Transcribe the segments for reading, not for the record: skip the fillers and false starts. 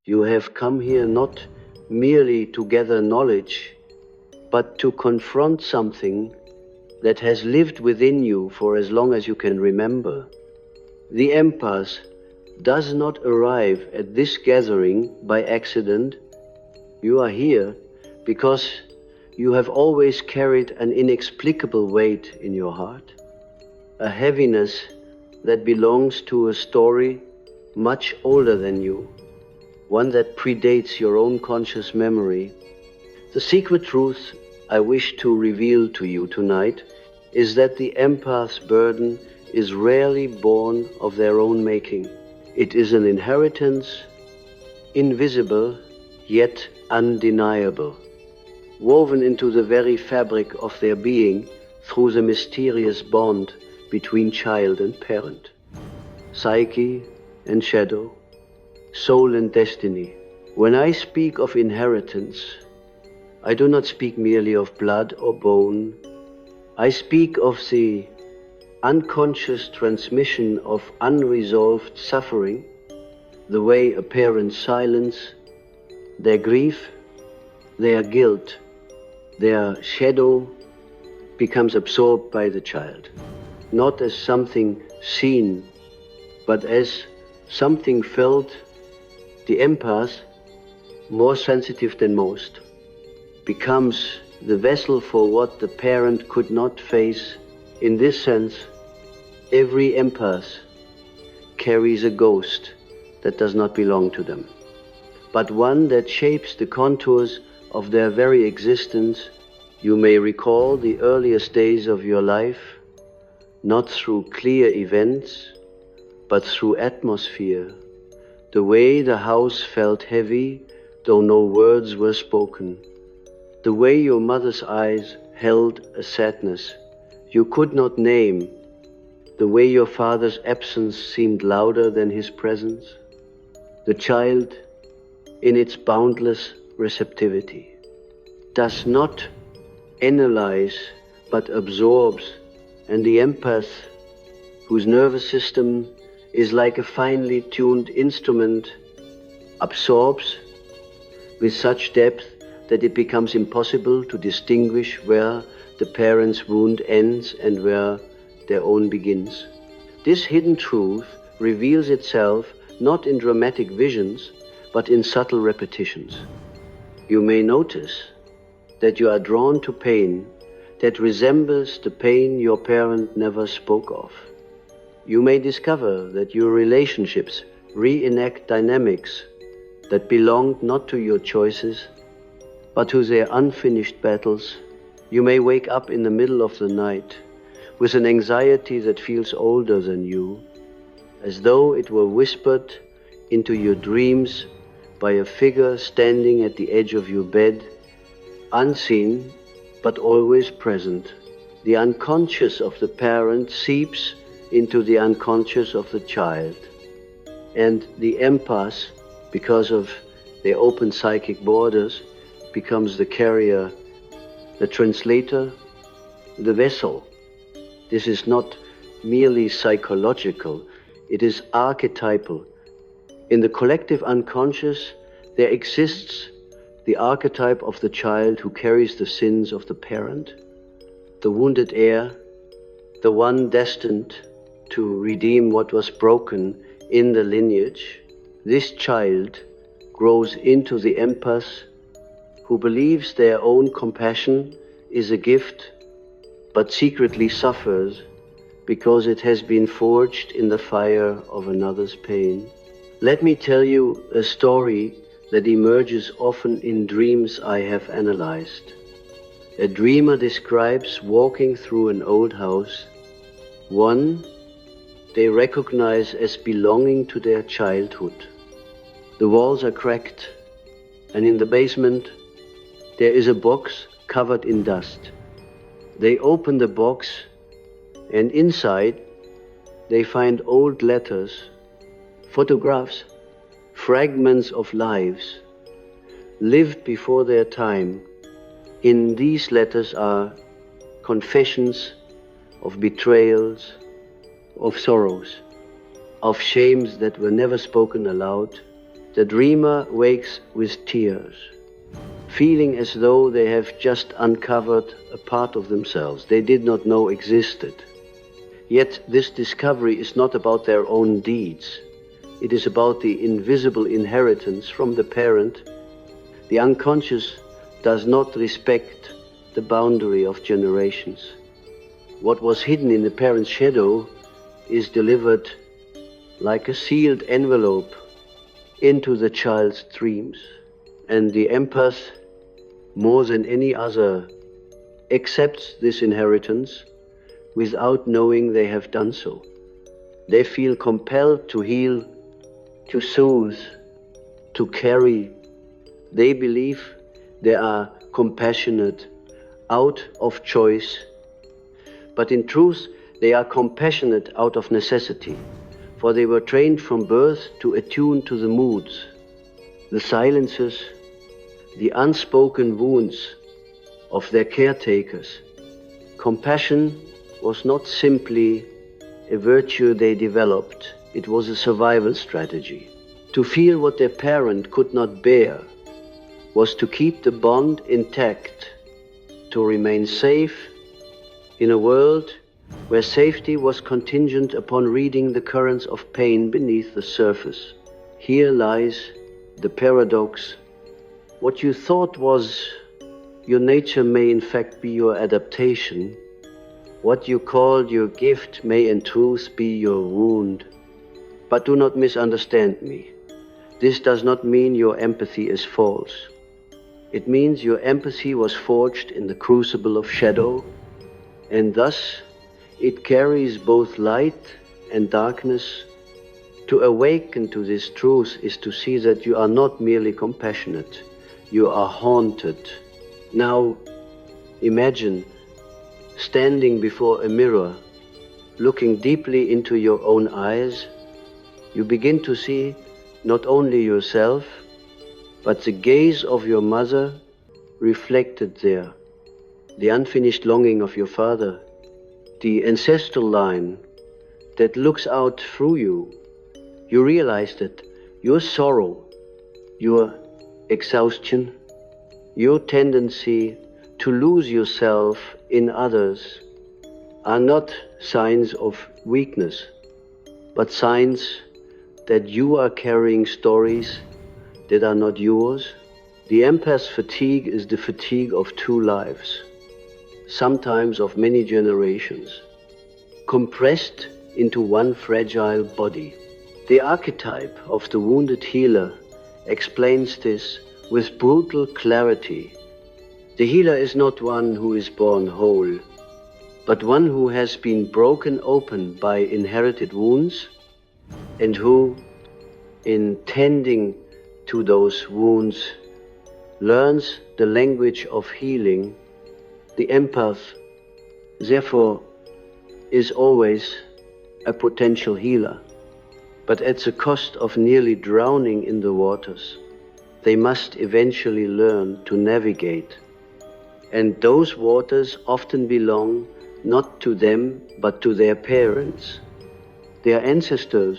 You have come here not merely to gather knowledge, but to confront something that has lived within you for as long as you can remember. The empath does not arrive at this gathering by accident. You are here because you have always carried an inexplicable weight in your heart, a heaviness that belongs to a story much older than you, one that predates your own conscious memory. The secret truth I wish to reveal to you tonight is that the empath's burden is rarely born of their own making. It is an inheritance, invisible yet undeniable, woven into the very fabric of their being through the mysterious bond between child and parent, psyche and shadow, soul and destiny. When I speak of inheritance, I do not speak merely of blood or bone. I speak of the unconscious transmission of unresolved suffering, the way a parent's silence, their grief, their guilt, their shadow becomes absorbed by the child, not as something seen, but as something felt. The empath, more sensitive than most, becomes the vessel for what the parent could not face. In this sense, every empath carries a ghost that does not belong to them, but one that shapes the contours of their very existence. You may recall the earliest days of your life, not through clear events, but through atmosphere, the way the house felt heavy, though no words were spoken, the way your mother's eyes held a sadness you could not name, the way your father's absence seemed louder than his presence. The child, in its boundless receptivity, does not analyze but absorbs, and the empath, whose nervous system is like a finely tuned instrument, absorbs with such depth that it becomes impossible to distinguish where the parent's wound ends and where their own begins. This hidden truth reveals itself not in dramatic visions, but in subtle repetitions. You may notice that you are drawn to pain that resembles the pain your parent never spoke of. You may discover that your relationships reenact dynamics that belonged not to your choices, but to their unfinished battles. You may wake up in the middle of the night with an anxiety that feels older than you, as though it were whispered into your dreams by a figure standing at the edge of your bed, unseen but always present. The unconscious of the parent seeps into the unconscious of the child, and the empath, because of their open psychic borders, becomes the carrier, the translator, the vessel. This is not merely psychological, it is archetypal. In the collective unconscious, there exists the archetype of the child who carries the sins of the parent, the wounded heir, the one destined to redeem what was broken in the lineage. This child grows into the empath who believes their own compassion is a gift, but secretly suffers because it has been forged in the fire of another's pain. Let me tell you a story that emerges often in dreams I have analyzed. A dreamer describes walking through an old house, one they recognize as belonging to their childhood. The walls are cracked, and in the basement there is a box covered in dust. They open the box, and inside they find old letters, photographs, fragments of lives lived before their time. In these letters are confessions of betrayals, of sorrows, of shames that were never spoken aloud, The dreamer wakes with tears, feeling as though they have just uncovered a part of themselves they did not know existed. Yet this discovery is not about their own deeds. It is about the invisible inheritance from the parent. The unconscious does not respect the boundary of generations. What was hidden in the parent's shadow is delivered like a sealed envelope into the child's dreams. And the empath, more than any other, accepts this inheritance without knowing they have done so. They feel compelled to heal, to soothe, to carry. They believe they are compassionate out of choice, but in truth they are compassionate out of necessity, for they were trained from birth to attune to the moods, the silences, the unspoken wounds of their caretakers. Compassion was not simply a virtue they developed, it was a survival strategy. To feel what their parent could not bear was to keep the bond intact, to remain safe in a world where safety was contingent upon reading the currents of pain beneath the surface. Here lies the paradox. What you thought was your nature may in fact be your adaptation. What you called your gift may in truth be your wound. But do not misunderstand me. This does not mean your empathy is false. It means your empathy was forged in the crucible of shadow, and thus it carries both light and darkness. To awaken to this truth is to see that you are not merely compassionate, you are haunted. Now imagine standing before a mirror, looking deeply into your own eyes. You begin to see not only yourself, but the gaze of your mother reflected there, the unfinished longing of your father, the ancestral line that looks out through you. You realize that your sorrow, your exhaustion, your tendency to lose yourself in others are not signs of weakness, but signs that you are carrying stories that are not yours. The empath's fatigue is the fatigue of two lives, sometimes of many generations, compressed into one fragile body. The archetype of the wounded healer explains this with brutal clarity. The healer is not one who is born whole, but one who has been broken open by inherited wounds, and who, in tending to those wounds, learns the language of healing. The empath, therefore, is always a potential healer, but at the cost of nearly drowning in the waters. They must eventually learn to navigate, and those waters often belong not to them, but to their parents, their ancestors,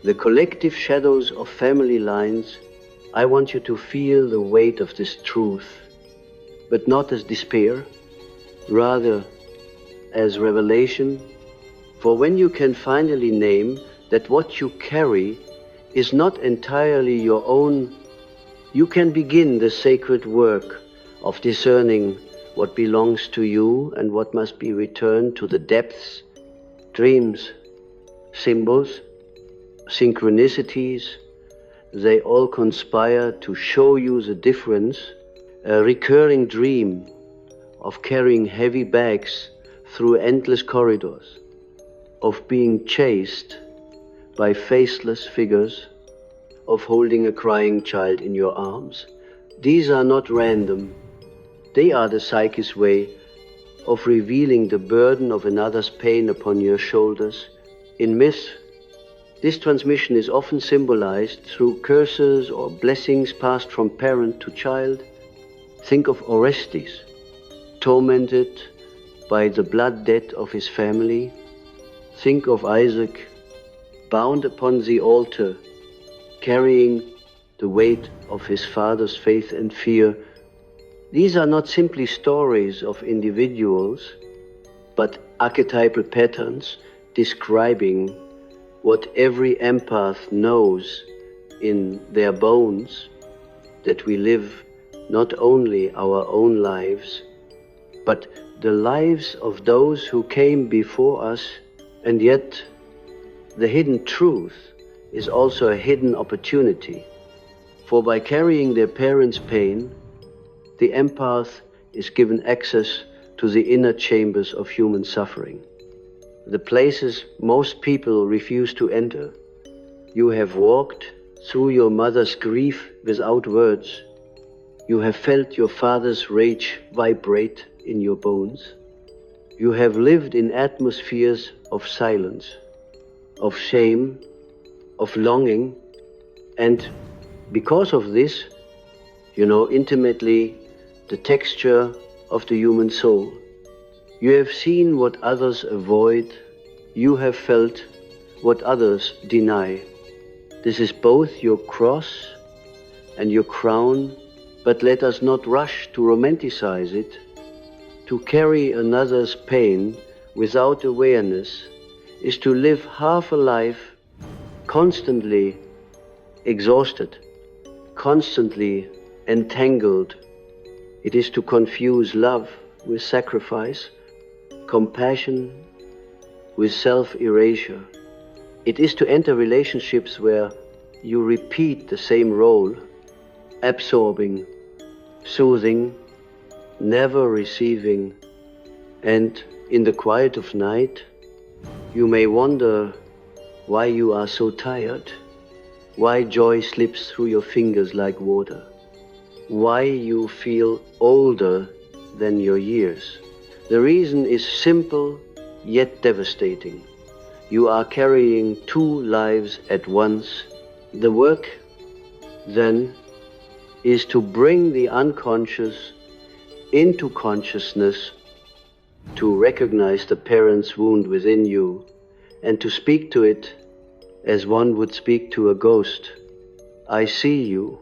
the collective shadows of family lines. I want you to feel the weight of this truth, but not as despair, rather as revelation. For when you can finally name that what you carry is not entirely your own, you can begin the sacred work of discerning what belongs to you and what must be returned to the depths. Dreams, symbols, synchronicities, they all conspire to show you the difference. A recurring dream of carrying heavy bags through endless corridors, of being chased by faceless figures, of holding a crying child in your arms. These are not random. They are the psyche's way of revealing the burden of another's pain upon your shoulders. In myth, this transmission is often symbolized through curses or blessings passed from parent to child. Think of Orestes, tormented by the blood debt of his family. Think of Isaac, bound upon the altar, carrying the weight of his father's faith and fear. These are not simply stories of individuals, but archetypal patterns describing what every empath knows in their bones, that we live not only our own lives, but the lives of those who came before us, and yet the hidden truth is also a hidden opportunity. For by carrying their parents' pain, the empath is given access to the inner chambers of human suffering, the places most people refuse to enter. You have walked through your mother's grief without words. You have felt your father's rage vibrate in your bones. You have lived in atmospheres of silence, of shame, of longing, and because of this, you know intimately the texture of the human soul. You have seen what others avoid. You have felt what others deny. This is both your cross and your crown, but let us not rush to romanticize it. To carry another's pain without awareness is to live half a life constantly exhausted, constantly entangled. It is to confuse love with sacrifice, compassion with self-erasure. It is to enter relationships where you repeat the same role, absorbing, soothing, never receiving, and in the quiet of night, you may wonder why you are so tired, why joy slips through your fingers like water, why you feel older than your years. The reason is simple yet devastating. You are carrying two lives at once. The work, then, is to bring the unconscious into consciousness, to recognize the parent's wound within you, and to speak to it as one would speak to a ghost. I see you.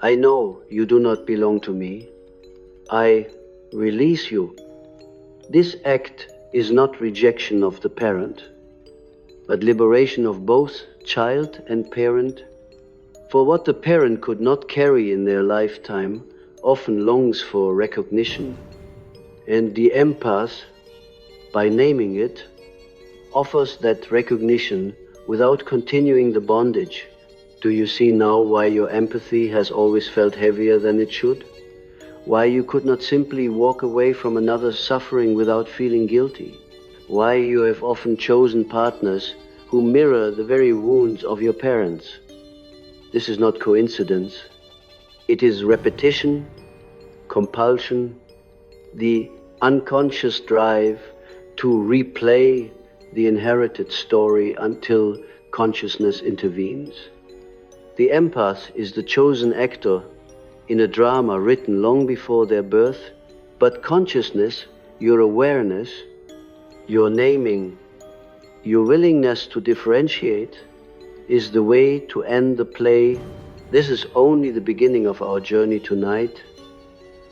I know you do not belong to me. I release you. This act is not rejection of the parent, but liberation of both child and parent. For what the parent could not carry in their lifetime often longs for recognition, and the empath, by naming it, offers that recognition without continuing the bondage. Do you see now why your empathy has always felt heavier than it should? Why you could not simply walk away from another's suffering without feeling guilty? Why you have often chosen partners who mirror the very wounds of your parents? This is not coincidence. It is repetition, compulsion, the unconscious drive to replay the inherited story until consciousness intervenes. The empath is the chosen actor in a drama written long before their birth, but consciousness, your awareness, your naming, your willingness to differentiate is the way to end the play. This is only the beginning of our journey tonight.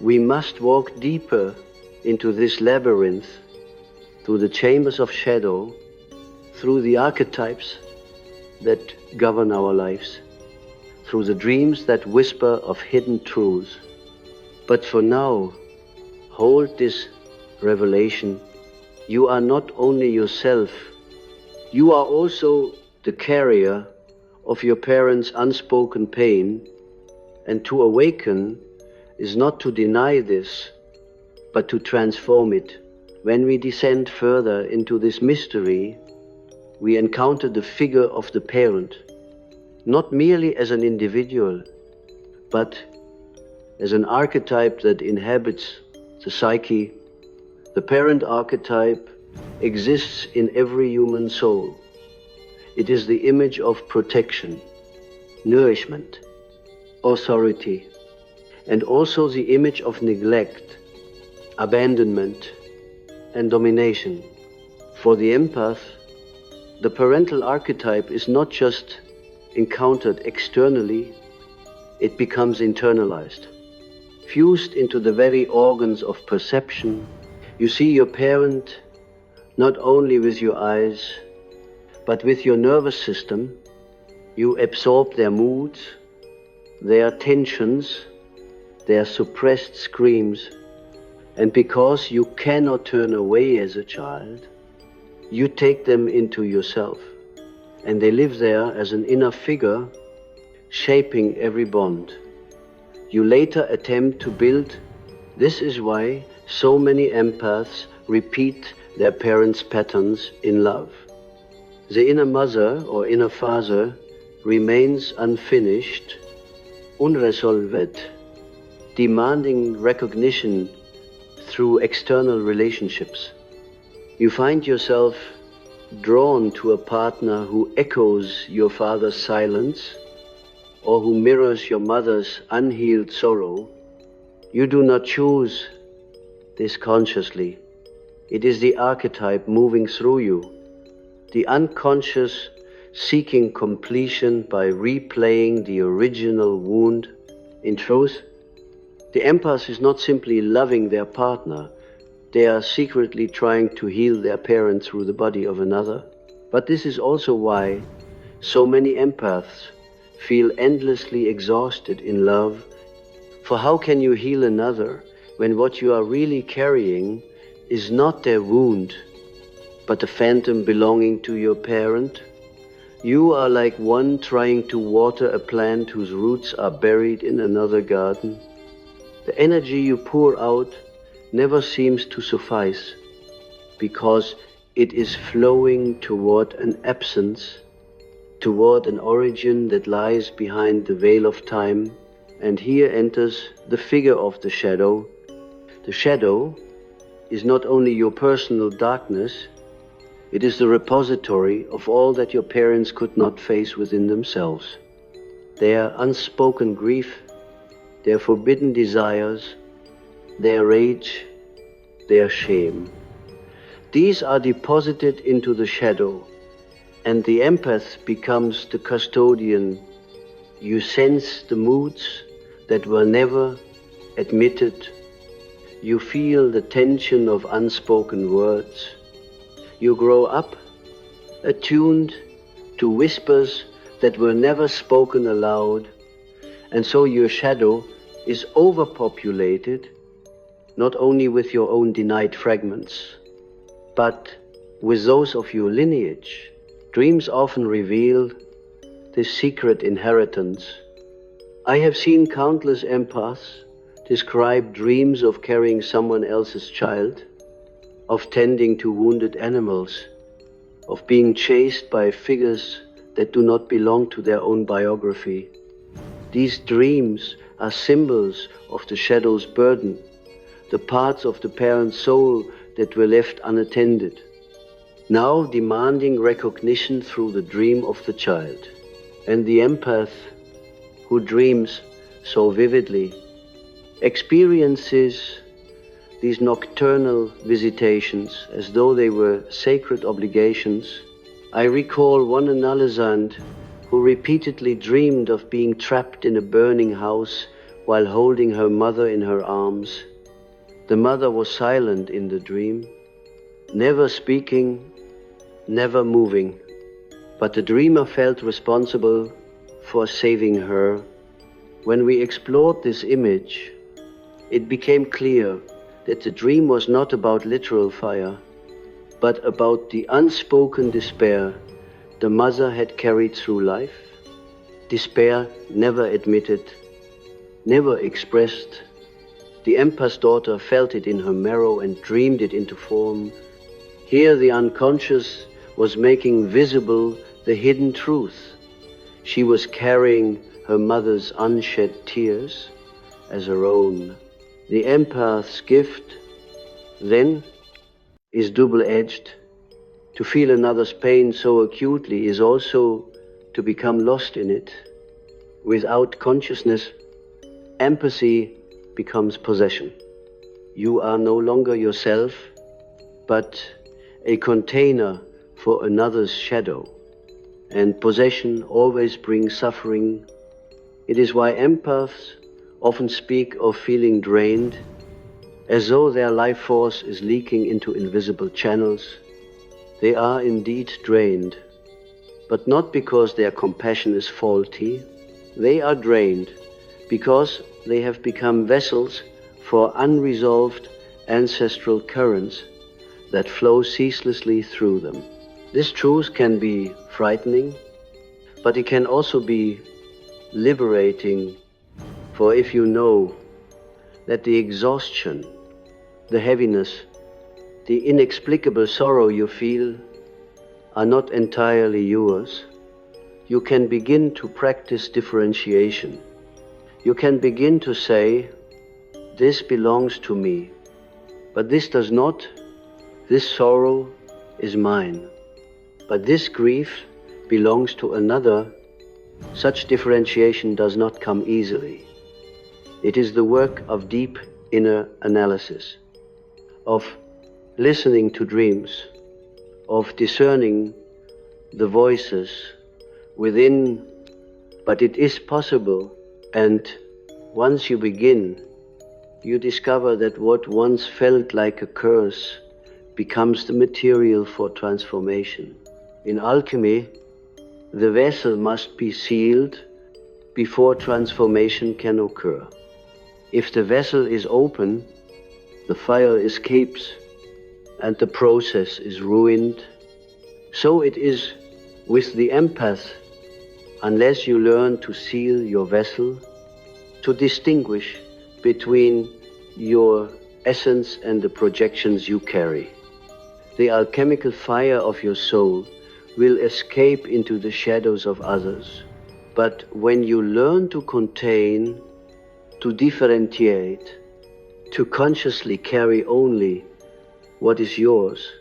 We must walk deeper into this labyrinth, through the chambers of shadow, through the archetypes that govern our lives, through the dreams that whisper of hidden truths. But for now, hold this revelation. You are not only yourself, you are also the carrier of your parents' unspoken pain, and to awaken is not to deny this, but to transform it. When we descend further into this mystery, we encounter the figure of the parent, not merely as an individual, but as an archetype that inhabits the psyche. The parent archetype exists in every human soul. It is the image of protection, nourishment, authority, and also the image of neglect, abandonment, and domination. For the empath, the parental archetype is not just encountered externally, it becomes internalized, fused into the very organs of perception. You see your parent not only with your eyes, but with your nervous system. You absorb their moods, their tensions, their suppressed screams, and because you cannot turn away as a child, you take them into yourself, and they live there as an inner figure, shaping every bond. You later attempt to build. This is why so many empaths repeat their parents' patterns in love. The inner mother or inner father remains unfinished, unresolved, demanding recognition through external relationships. You find yourself drawn to a partner who echoes your father's silence or who mirrors your mother's unhealed sorrow. You do not choose this consciously. It is the archetype moving through you, the unconscious seeking completion by replaying the original wound. In truth, the empath is not simply loving their partner, they are secretly trying to heal their parent through the body of another. But this is also why so many empaths feel endlessly exhausted in love. For how can you heal another when what you are really carrying is not their wound, but a phantom belonging to your parent? You are like one trying to water a plant whose roots are buried in another garden. The energy you pour out never seems to suffice, because it is flowing toward an absence, toward an origin that lies behind the veil of time. And here enters the figure of the shadow. The shadow is not only your personal darkness, it is the repository of all that your parents could not face within themselves. Their unspoken grief, their forbidden desires, their rage, their shame. These are deposited into the shadow, and the empath becomes the custodian. You sense the moods that were never admitted. You feel the tension of unspoken words. You grow up attuned to whispers that were never spoken aloud, and so your shadow is overpopulated, not only with your own denied fragments, but with those of your lineage. Dreams often reveal this secret inheritance. I have seen countless empaths describe dreams of carrying someone else's child, of tending to wounded animals, of being chased by figures that do not belong to their own biography. These dreams are symbols of the shadow's burden, the parts of the parent's soul that were left unattended, now demanding recognition through the dream of the child. And the empath who dreams so vividly experiences these nocturnal visitations as though they were sacred obligations. I recall one analysand who repeatedly dreamed of being trapped in a burning house while holding her mother in her arms. The mother was silent in the dream, never speaking, never moving, but the dreamer felt responsible for saving her. When we explored this image, it became clear that the dream was not about literal fire, but about the unspoken despair the mother had carried through life, despair never admitted, never expressed. The empath's daughter felt it in her marrow and dreamed it into form. Here the unconscious was making visible the hidden truth. She was carrying her mother's unshed tears as her own. The empath's gift, then, is double-edged. To feel another's pain so acutely is also to become lost in it. Without consciousness, empathy becomes possession. You are no longer yourself, but a container for another's shadow. And possession always brings suffering, It is why empaths often speak of feeling drained, as though their life force is leaking into invisible channels. They are indeed drained, but not because their compassion is faulty. They are drained because they have become vessels for unresolved ancestral currents that flow ceaselessly through them. This truth can be frightening, but it can also be liberating, for if you know that the exhaustion, the heaviness, the inexplicable sorrow you feel are not entirely yours, you can begin to practice differentiation. You can begin to say, this belongs to me, but this does not. This sorrow is mine, but this grief belongs to another. Such differentiation does not come easily. It is the work of deep inner analysis, of listening to dreams, of discerning the voices within, but it is possible, and once you begin, you discover that what once felt like a curse becomes the material for transformation. In alchemy, the vessel must be sealed before transformation can occur. If the vessel is open, the fire escapes and the process is ruined. So it is with the empath. Unless you learn to seal your vessel, to distinguish between your essence and the projections you carry, the alchemical fire of your soul will escape into the shadows of others. But when you learn to contain, to differentiate, to consciously carry only what is yours,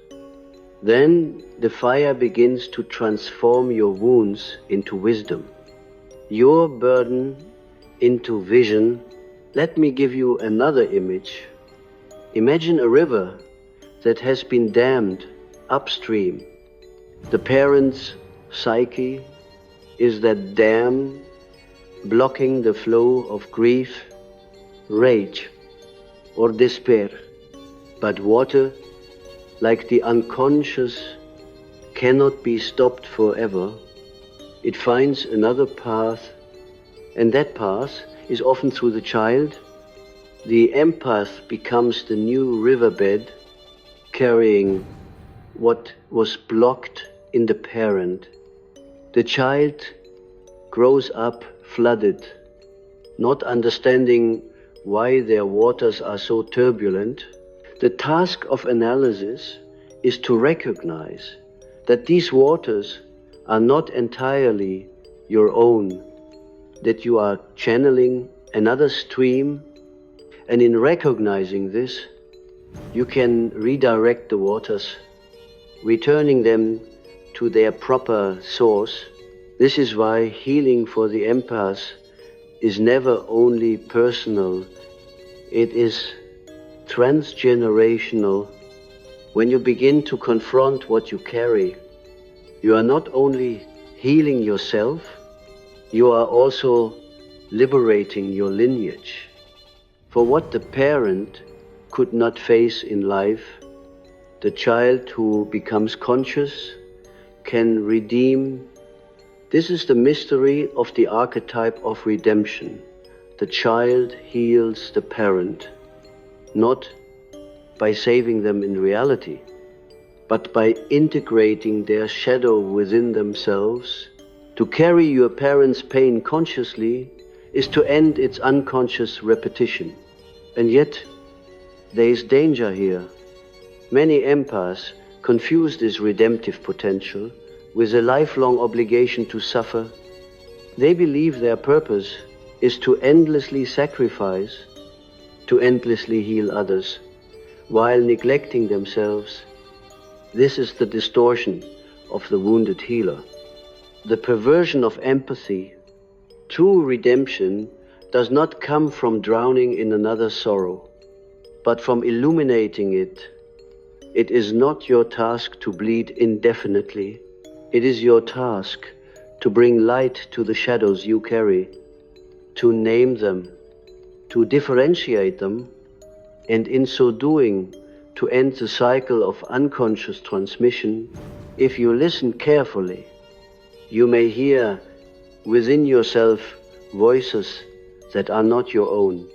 then the fire begins to transform your wounds into wisdom, your burden into vision. Let me give you another image. Imagine a river that has been dammed upstream. The parent's psyche is that dam blocking the flow of grief, rage, or despair. But water, like the unconscious, cannot be stopped forever. It finds another path, and that path is often through the child. The empath becomes the new riverbed, carrying what was blocked in the parent. The child grows up flooded, not understanding why their waters are so turbulent. The task of analysis is to recognize that these waters are not entirely your own, that you are channeling another stream, and in recognizing this, you can redirect the waters, returning them to their proper source. This is why healing for the empath is never only personal, it is transgenerational. When you begin to confront what you carry, you are not only healing yourself, you are also liberating your lineage. For what the parent could not face in life, the child who becomes conscious can redeem. This is the mystery of the archetype of redemption. The child heals the parent, not by saving them in reality, but by integrating their shadow within themselves. To carry your parent's pain consciously is to end its unconscious repetition. And yet, there is danger here. Many empaths confuse this redemptive potential with a lifelong obligation to suffer. They believe their purpose is to endlessly sacrifice, to endlessly heal others, while neglecting themselves. This is the distortion of the wounded healer. The perversion of empathy. True redemption does not come from drowning in another's sorrow, but from illuminating it. It is not your task to bleed indefinitely. It is your task to bring light to the shadows you carry. to name them, to differentiate them, and in so doing, to end the cycle of unconscious transmission. If you listen carefully, you may hear within yourself voices that are not your own.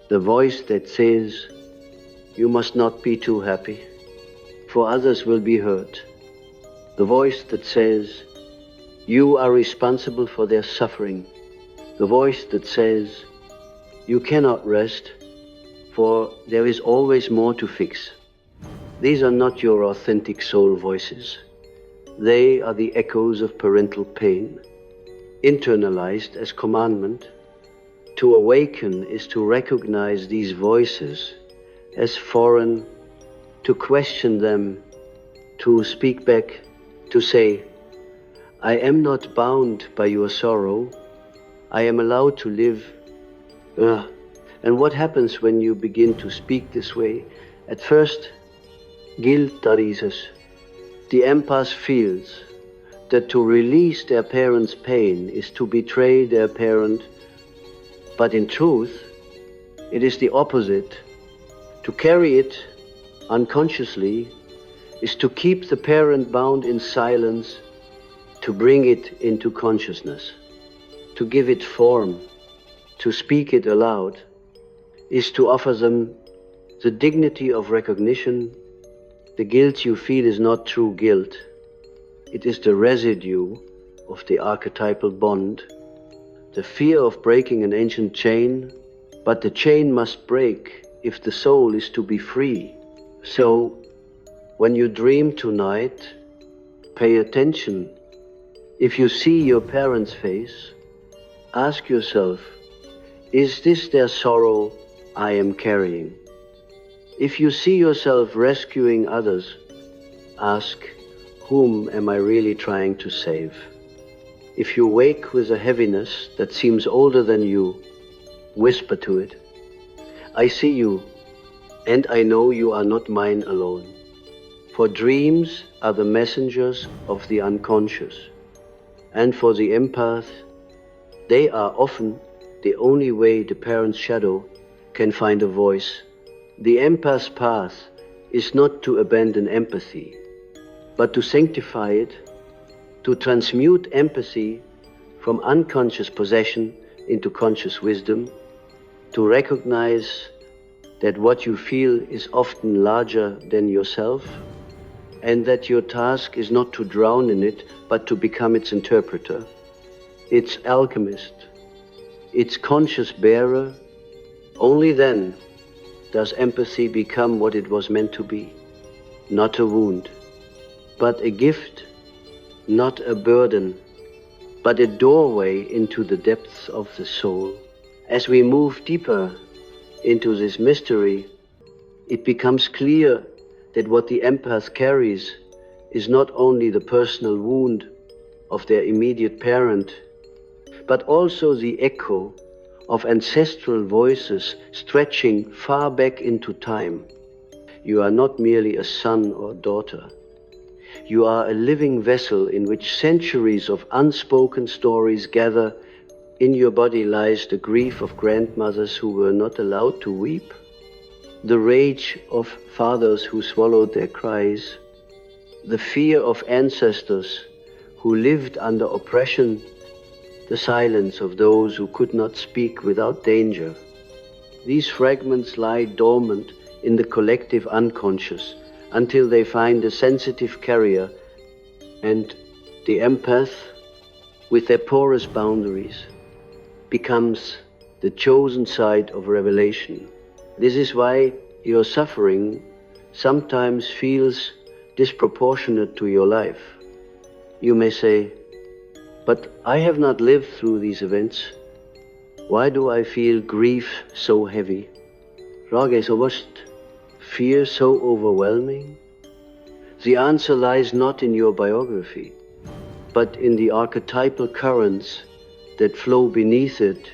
The voice that says, you must not be too happy, for others will be hurt. The voice that says, you are responsible for their suffering. The voice that says, you cannot rest, for there is always more to fix. These are not your authentic soul voices. They are the echoes of parental pain, internalized as commandment. To awaken is to recognize these voices as foreign, to question them, to speak back, to say, I am not bound by your sorrow. I am allowed to live. And what happens when you begin to speak this way? At first, guilt arises. The empath feels that to release their parent's pain is to betray their parent, but in truth, it is the opposite. To carry it unconsciously is to keep the parent bound in silence, to bring it into consciousness, to give it form, to speak it aloud, is to offer them the dignity of recognition. The guilt you feel is not true guilt. It is the residue of the archetypal bond, the fear of breaking an ancient chain, but the chain must break if the soul is to be free. So, when you dream tonight, pay attention. If you see your parents' face, ask yourself, is this their sorrow I am carrying? If you see yourself rescuing others, ask, whom am I really trying to save? If you wake with a heaviness that seems older than you, whisper to it, I see you, and I know you are not mine alone. For dreams are the messengers of the unconscious, and for the empath, they are often the only way the parent's shadow can find a voice. The empath's path is not to abandon empathy, but to sanctify it, to transmute empathy from unconscious possession into conscious wisdom, to recognize that what you feel is often larger than yourself, and that your task is not to drown in it, but to become its interpreter, its alchemist, its conscious bearer. Only then does empathy become what it was meant to be, not a wound, but a gift, not a burden, but a doorway into the depths of the soul. As we move deeper into this mystery, it becomes clear that what the empath carries is not only the personal wound of their immediate parent, but also the echo of ancestral voices stretching far back into time. You are not merely a son or daughter. You are a living vessel in which centuries of unspoken stories gather. In your body lies the grief of grandmothers who were not allowed to weep, the rage of fathers who swallowed their cries, the fear of ancestors who lived under oppression, the silence of those who could not speak without danger. These fragments lie dormant in the collective unconscious until they find a sensitive carrier, and the empath, with their porous boundaries, becomes the chosen site of revelation. This is why your suffering sometimes feels disproportionate to your life. You may say, but I have not lived through these events. Why do I feel grief so heavy? Rage so vast, fear so overwhelming? The answer lies not in your biography, but in the archetypal currents that flow beneath it.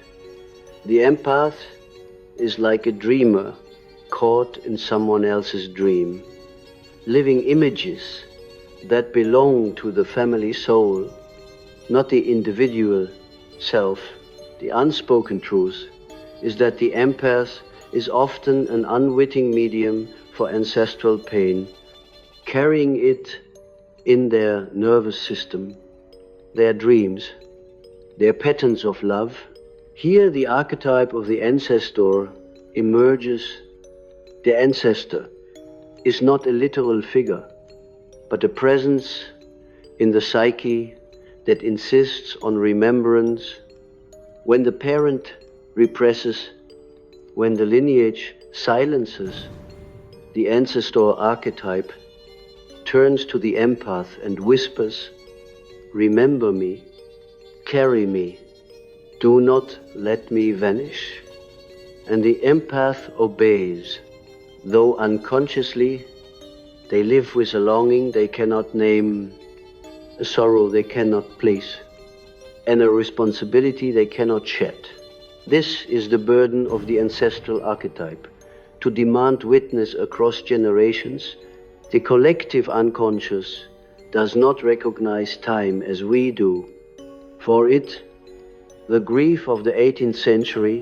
The empath is like a dreamer caught in someone else's dream, living images that belong to the family soul, not the individual self. the unspoken truth, is that the empath is often an unwitting medium for ancestral pain, carrying it in their nervous system, their dreams, their patterns of love. Here the archetype of the ancestor emerges. The ancestor is not a literal figure, but a presence in the psyche that insists on remembrance. When the parent represses, when the lineage silences, the ancestor archetype turns to the empath and whispers, "Remember me, carry me, do not let me vanish." And the empath obeys, though unconsciously. They live with a longing they cannot name, a sorrow they cannot place, and a responsibility they cannot shed. This is the burden of the ancestral archetype, to demand witness across generations. The collective unconscious does not recognize time as we do. For it, the grief of the 18th century,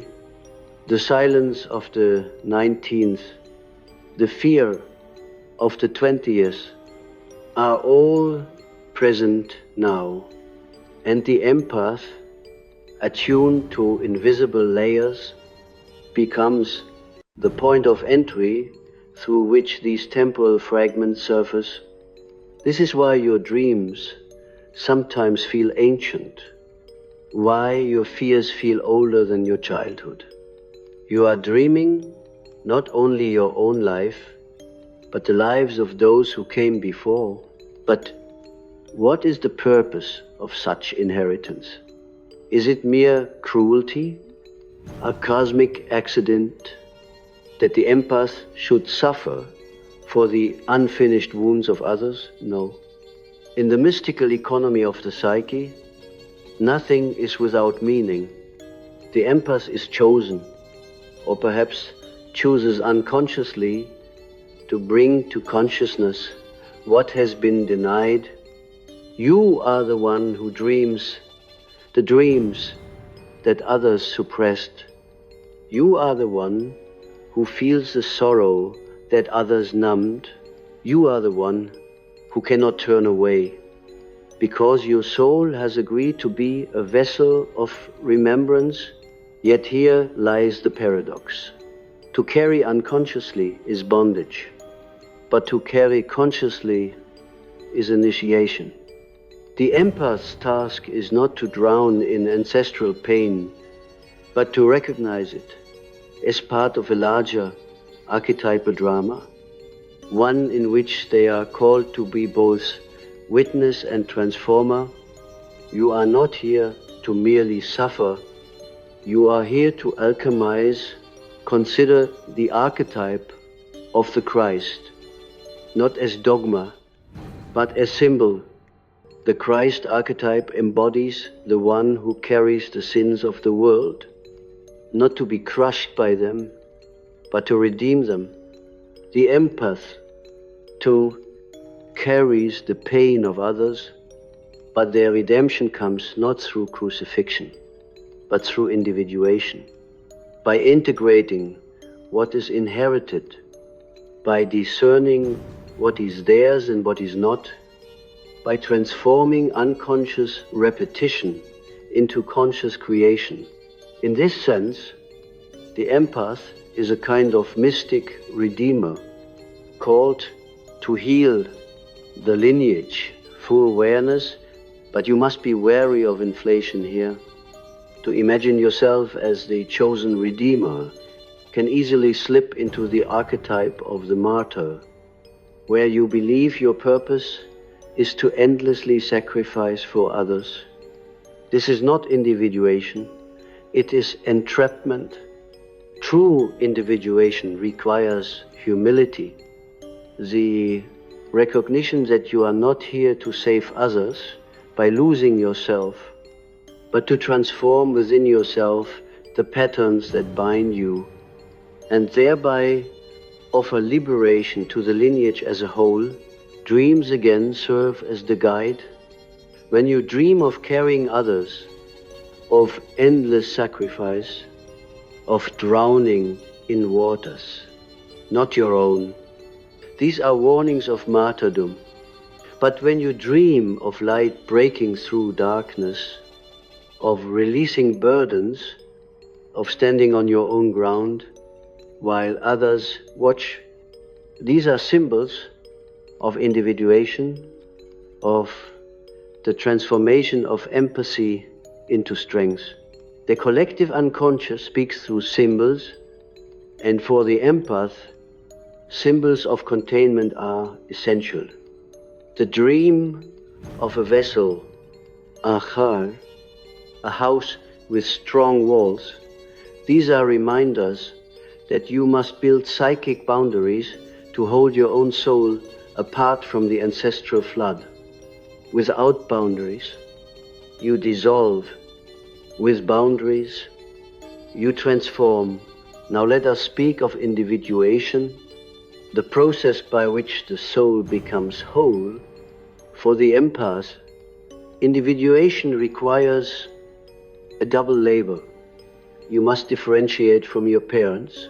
the silence of the 19th, the fear of the 20th are all present now. And the empath, attuned to invisible layers, becomes the point of entry through which these temporal fragments surface. This is why your dreams sometimes feel ancient, why your fears feel older than your childhood. You are dreaming not only your own life, but the lives of those who came before. But what is the purpose of such inheritance? Is it mere cruelty, a cosmic accident, that the empath should suffer for the unfinished wounds of others? No. In the mystical economy of the psyche, nothing is without meaning. The empath is chosen, or perhaps chooses unconsciously, to bring to consciousness what has been denied. You are the one who dreams the dreams that others suppressed. You are the one who feels the sorrow that others numbed. You are the one who cannot turn away, because your soul has agreed to be a vessel of remembrance. Yet here lies the paradox. To carry unconsciously is bondage, but to carry consciously is initiation. The empath's task is not to drown in ancestral pain, but to recognize it as part of a larger archetypal drama, one in which they are called to be both witness and transformer. You are not here to merely suffer, you are here to alchemize. Consider the archetype of the Christ, not as dogma, but as symbol. The Christ archetype embodies the one who carries the sins of the world, not to be crushed by them, but to redeem them. The empath, too, carries the pain of others, but their redemption comes not through crucifixion, but through individuation. By integrating what is inherited, by discerning what is theirs and what is not, by transforming unconscious repetition into conscious creation. In this sense, the empath is a kind of mystic redeemer, called to heal the lineage through awareness, but you must be wary of inflation here. To imagine yourself as the chosen redeemer can easily slip into the archetype of the martyr, where you believe your purpose is to endlessly sacrifice for others. This is not individuation, it is entrapment. True individuation requires humility, the recognition that you are not here to save others by losing yourself, but to transform within yourself the patterns that bind you, and thereby offer liberation to the lineage as a whole. Dreams again serve as the guide. When you dream of carrying others, of endless sacrifice, of drowning in waters, not your own. These are warnings of martyrdom. But when you dream of light breaking through darkness, of releasing burdens, of standing on your own ground while others watch, these are symbols of individuation, of the transformation of empathy into strength. The collective unconscious speaks through symbols, and for the empath, symbols of containment are essential. The dream of a vessel, heir, a house with strong walls, these are reminders that you must build psychic boundaries to hold your own soul apart from the ancestral flood. Without boundaries, you dissolve. With boundaries, you transform. Now let us speak of individuation, the process by which the soul becomes whole. For the empath, individuation requires a double labor. You must differentiate from your parents,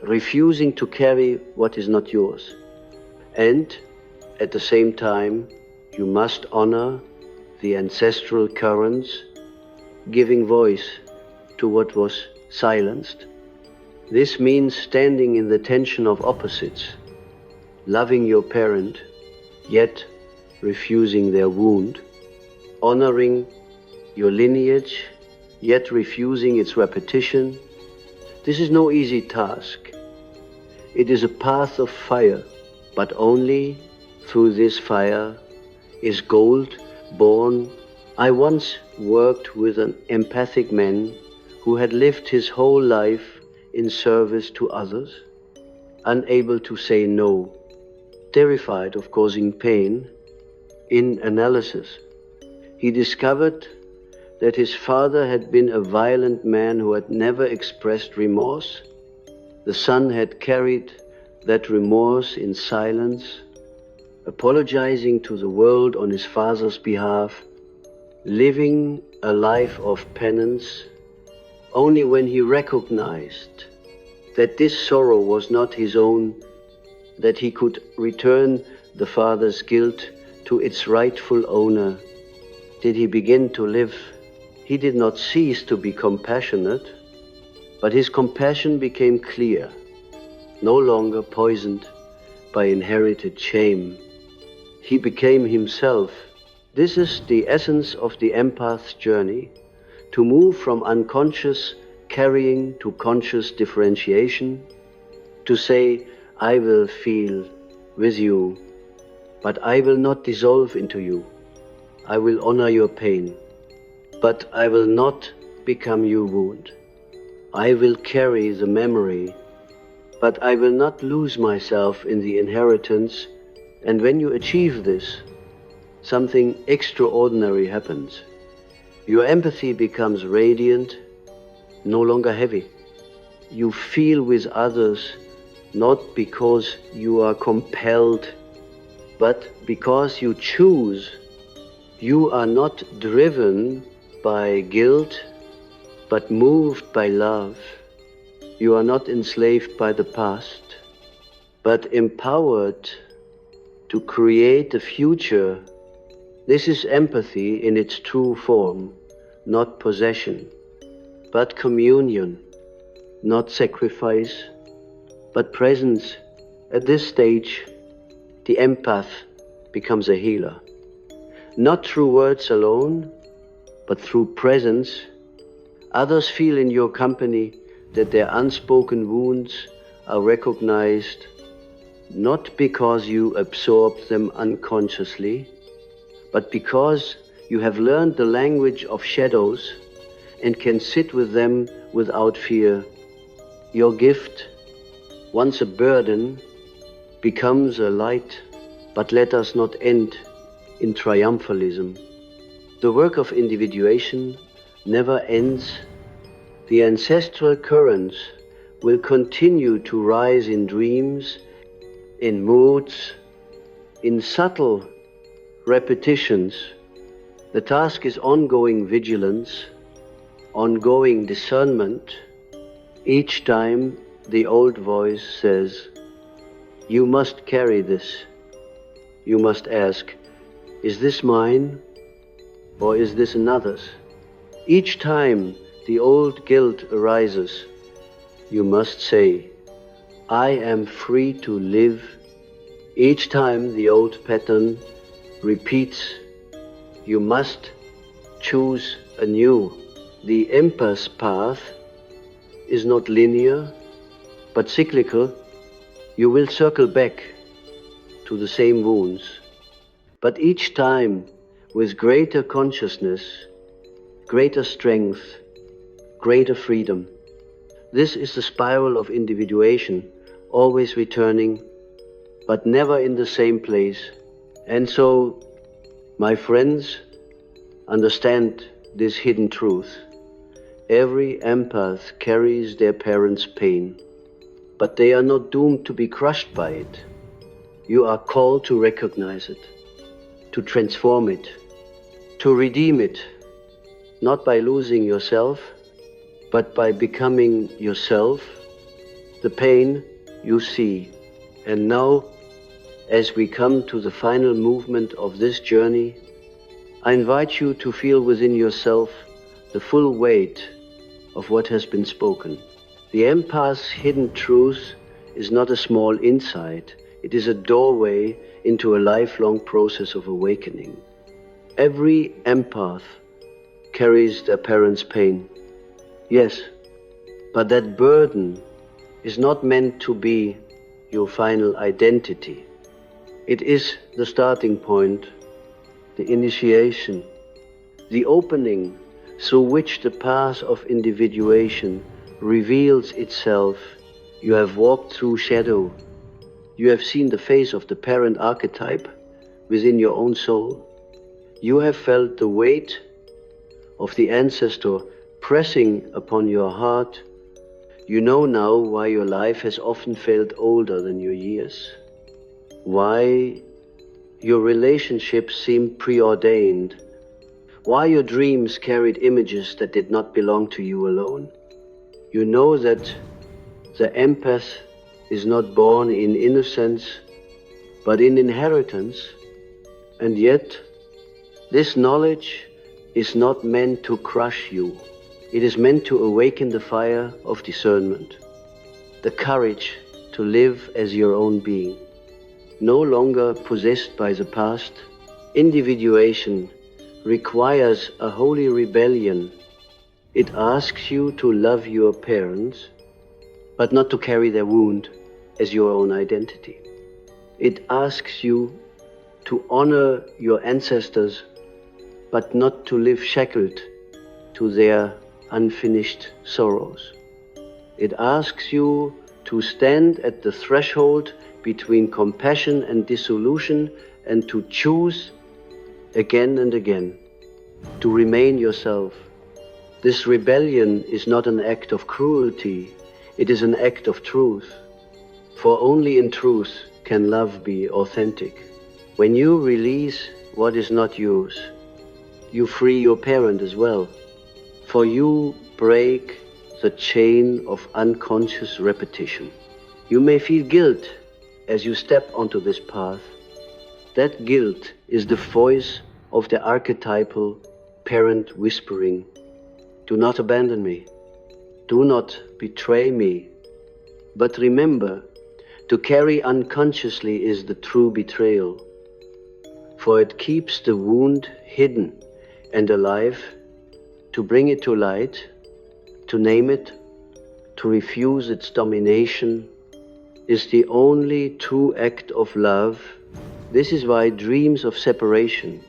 refusing to carry what is not yours. And at the same time, you must honor the ancestral currents, giving voice to what was silenced. This means standing in the tension of opposites, loving your parent, yet refusing their wound, honoring your lineage, yet refusing its repetition. This is no easy task. It is a path of fire, but only through this fire is gold born. I once worked with an empathic man who had lived his whole life in service to others, unable to say no, terrified of causing pain. In analysis, he discovered that his father had been a violent man who had never expressed remorse. The son had carried that remorse in silence, apologizing to the world on his father's behalf, living a life of penance. Only when he recognized that this sorrow was not his own, that he could return the father's guilt to its rightful owner, did he begin to live. He did not cease to be compassionate, but his compassion became clear, no longer poisoned by inherited shame. He became himself. This is the essence of the empath's journey, to move from unconscious carrying to conscious differentiation, to say, I will feel with you, but I will not dissolve into you. I will honor your pain, but I will not become your wound. I will carry the memory, but I will not lose myself in the inheritance. And when you achieve this, something extraordinary happens. Your empathy becomes radiant, no longer heavy. You feel with others not because you are compelled, but because you choose. You are not driven by guilt, but moved by love. You are not enslaved by the past, but empowered to create a future. This is empathy in its true form, not possession, but communion, not sacrifice, but presence. At this stage, the empath becomes a healer, not through words alone, but through presence. Others feel in your company that their unspoken wounds are recognized, not because you absorb them unconsciously, but because you have learned the language of shadows and can sit with them without fear. Your gift, once a burden, becomes a light, but let us not end in triumphalism. The work of individuation never ends. The ancestral currents will continue to rise in dreams, in moods, in subtle repetitions. The task is ongoing vigilance, ongoing discernment, each time the old voice says, "You must carry this." You must ask, "Is this mine or is this another's?" Each time the old guilt arises, you must say, "I am free to live." Each time the old pattern repeats, you must choose anew. The empath path is not linear, but cyclical. You will circle back to the same wounds, but each time with greater consciousness, greater strength, greater freedom. This is the spiral of individuation, always returning, but never in the same place. And so, my friends, understand this hidden truth. Every empath carries their parents' pain, but they are not doomed to be crushed by it. You are called to recognize it, to transform it, to redeem it, not by losing yourself, but by becoming yourself, the pain you see. And now, as we come to the final movement of this journey, I invite you to feel within yourself the full weight of what has been spoken. The empath's hidden truth is not a small insight. It is a doorway into a lifelong process of awakening. Every empath carries their parents' pain. Yes, but that burden is not meant to be your final identity. It is the starting point, the initiation, the opening through which the path of individuation reveals itself. You have walked through shadow. You have seen the face of the parent archetype within your own soul. You have felt the weight of the ancestor pressing upon your heart. You know now why your life has often felt older than your years, why your relationships seemed preordained, why your dreams carried images that did not belong to you alone. You know that the empath is not born in innocence, but in inheritance, and yet this knowledge is not meant to crush you. It is meant to awaken the fire of discernment, the courage to live as your own being, no longer possessed by the past. Individuation requires a holy rebellion. It asks you to love your parents, but not to carry their wound as your own identity. It asks you to honor your ancestors, but not to live shackled to their unfinished sorrows. It asks you to stand at the threshold between compassion and dissolution and to choose again and again to remain yourself. This rebellion is not an act of cruelty, it is an act of truth. For only in truth can love be authentic. When you release what is not yours, you free your parent as well. For you break the chain of unconscious repetition. You may feel guilt as you step onto this path. That guilt is the voice of the archetypal parent whispering, "Do not abandon me. Do not betray me." But remember, to carry unconsciously is the true betrayal, for it keeps the wound hidden and alive. To bring it to light, to name it, to refuse its domination, is the only true act of love. This is why dreams of separation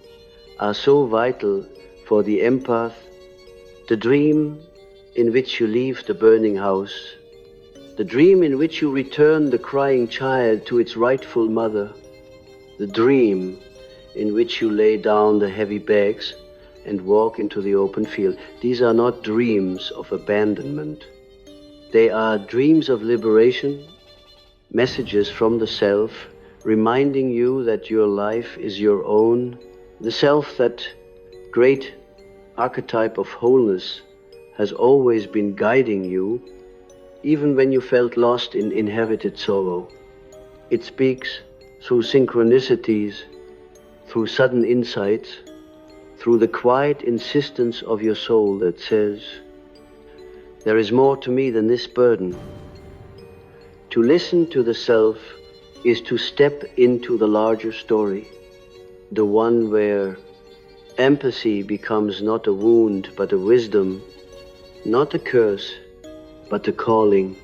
are so vital for the empath. The dream in which you leave the burning house, the dream in which you return the crying child to its rightful mother, the dream in which you lay down the heavy bags and walk into the open field. These are not dreams of abandonment. They are dreams of liberation, messages from the self, reminding you that your life is your own. The self, that great archetype of wholeness, has always been guiding you, even when you felt lost in inherited sorrow. It speaks through synchronicities, through sudden insights, through the quiet insistence of your soul that says, there is more to me than this burden. To listen to the self is to step into the larger story, the one where empathy becomes not a wound but a wisdom, not a curse but a calling.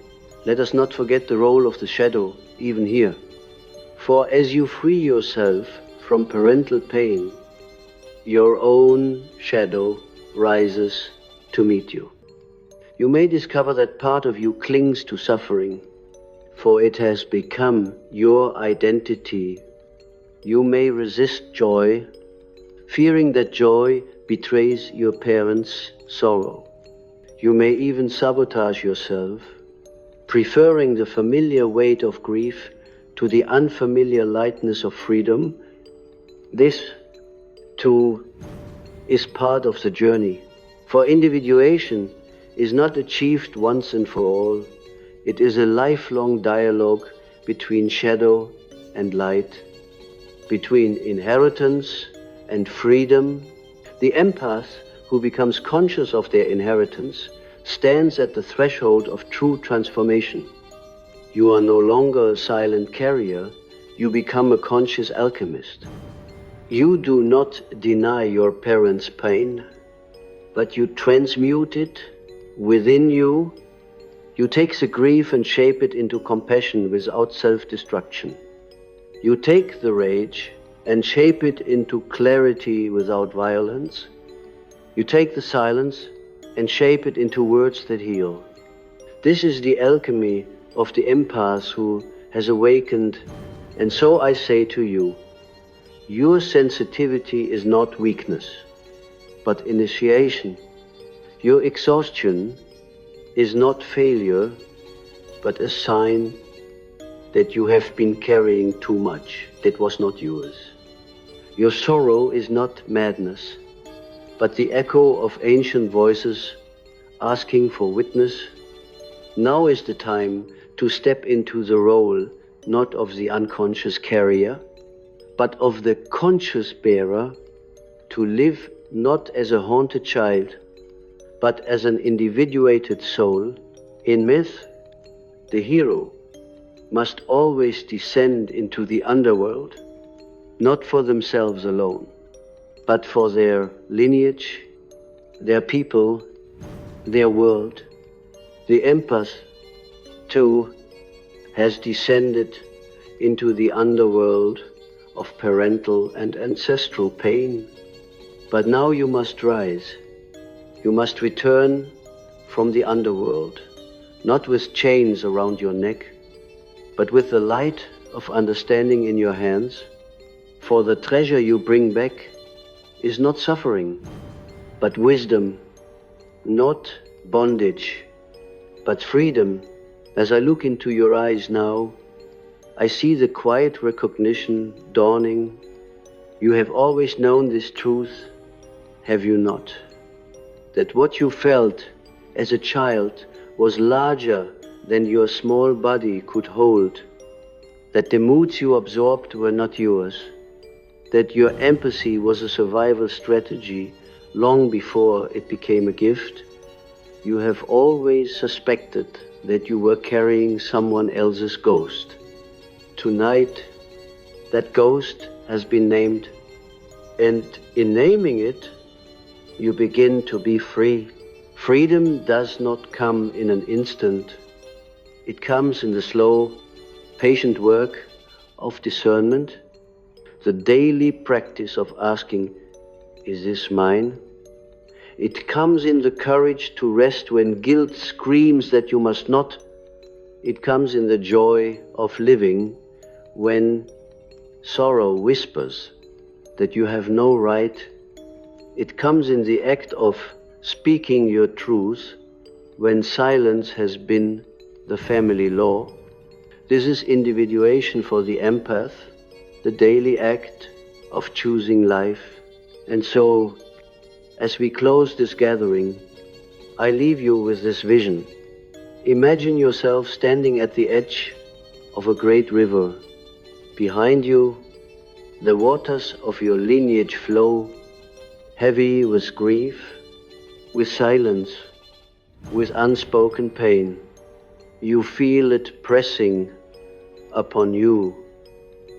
Let us not forget the role of the shadow even here. For as you free yourself from parental pain, your own shadow rises to meet you. You may discover that part of you clings to suffering, for it has become your identity. You may resist joy, fearing that joy betrays your parents' sorrow. You may even sabotage yourself, preferring the familiar weight of grief to the unfamiliar lightness of freedom. This, too, is part of the journey. For individuation is not achieved once and for all. It is a lifelong dialogue between shadow and light, between inheritance and freedom. The empath who becomes conscious of their inheritance stands at the threshold of true transformation. You are no longer a silent carrier, you become a conscious alchemist. You do not deny your parents' pain, but you transmute it within you. You take the grief and shape it into compassion without self-destruction. You take the rage and shape it into clarity without violence. You take the silence and shape it into words that heal. This is the alchemy of the empath who has awakened, and so I say to you, your sensitivity is not weakness, but initiation. Your exhaustion is not failure, but a sign that you have been carrying too much that was not yours. Your sorrow is not madness, but the echo of ancient voices asking for witness. Now is the time to step into the role not of the unconscious carrier, but of the conscious bearer, to live not as a haunted child, but as an individuated soul. In myth, the hero must always descend into the underworld, not for themselves alone, but for their lineage, their people, their world. The empath, too, has descended into the underworld of parental and ancestral pain. But now you must rise. You must return from the underworld, not with chains around your neck, but with the light of understanding in your hands. For the treasure you bring back is not suffering, but wisdom, not bondage, but freedom. As I look into your eyes now, I see the quiet recognition dawning. You have always known this truth, have you not? That what you felt as a child was larger than your small body could hold, that the moods you absorbed were not yours, that your empathy was a survival strategy long before it became a gift. You have always suspected that you were carrying someone else's ghost. Tonight, that ghost has been named, and in naming it, you begin to be free. Freedom does not come in an instant. It comes in the slow, patient work of discernment, the daily practice of asking, is this mine? It comes in the courage to rest when guilt screams that you must not. It comes in the joy of living when sorrow whispers that you have no right. It comes in the act of speaking your truth when silence has been the family law. This is individuation for the empath, the daily act of choosing life. And so, as we close this gathering, I leave you with this vision. Imagine yourself standing at the edge of a great river. Behind you, the waters of your lineage flow, heavy with grief, with silence, with unspoken pain. You feel it pressing upon you,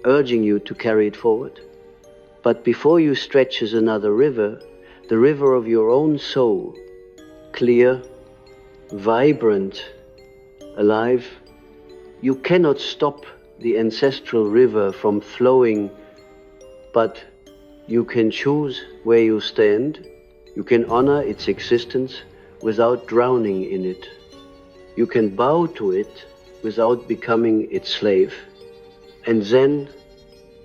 urging you to carry it forward. But before you stretches another river, the river of your own soul, clear, vibrant, alive. You cannot stop the ancestral river from flowing, but you can choose where you stand. You can honor its existence without drowning in it. You can bow to it without becoming its slave. And then,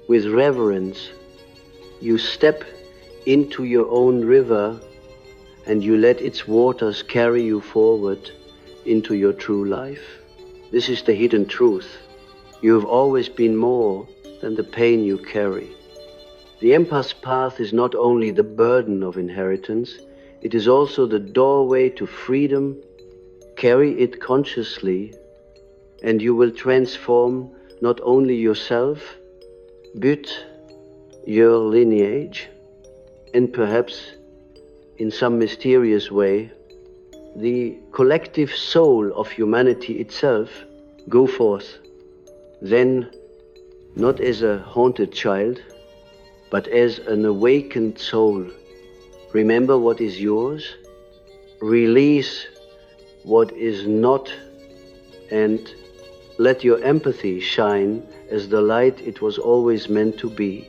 with reverence, you step into your own river and you let its waters carry you forward into your true life. This is the hidden truth. You have always been more than the pain you carry. The empath's path is not only the burden of inheritance, it is also the doorway to freedom. Carry it consciously, and you will transform not only yourself, but your lineage, and perhaps, in some mysterious way, the collective soul of humanity itself. Go forth, then not as a haunted child, but as an awakened soul. Remember what is yours, release what is not, and let your empathy shine as the light it was always meant to be.